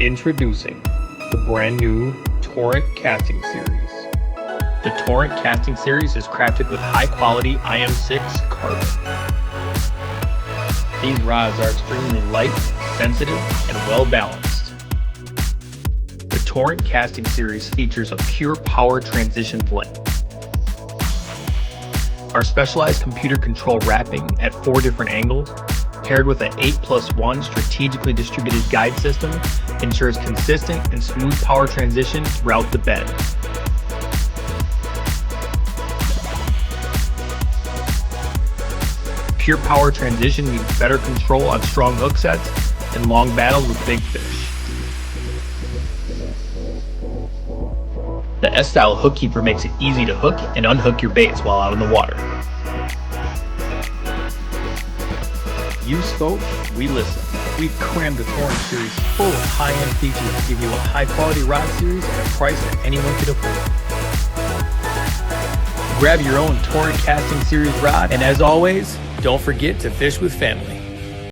Introducing the brand new Torrent Casting Series. The Torrent Casting Series is crafted with high-quality IM6 carbon. These rods are extremely light, sensitive, and well-balanced. The Torrent Casting Series features a pure power transition blend. Our specialized computer control wrapping at 4 different angles, paired with an 8+1 strategically distributed guide system, ensures consistent and smooth power transition throughout the bed. Pure power transition means better control on strong hook sets and long battles with big fish. The S-style hook keeper makes it easy to hook and unhook your baits while out in the water. You spoke, we listen. We've crammed the Torrent series full of high-end features to give you a high-quality rod series at a price that anyone could afford. Grab your own Torrent Casting Series rod, and as always, don't forget to fish with family.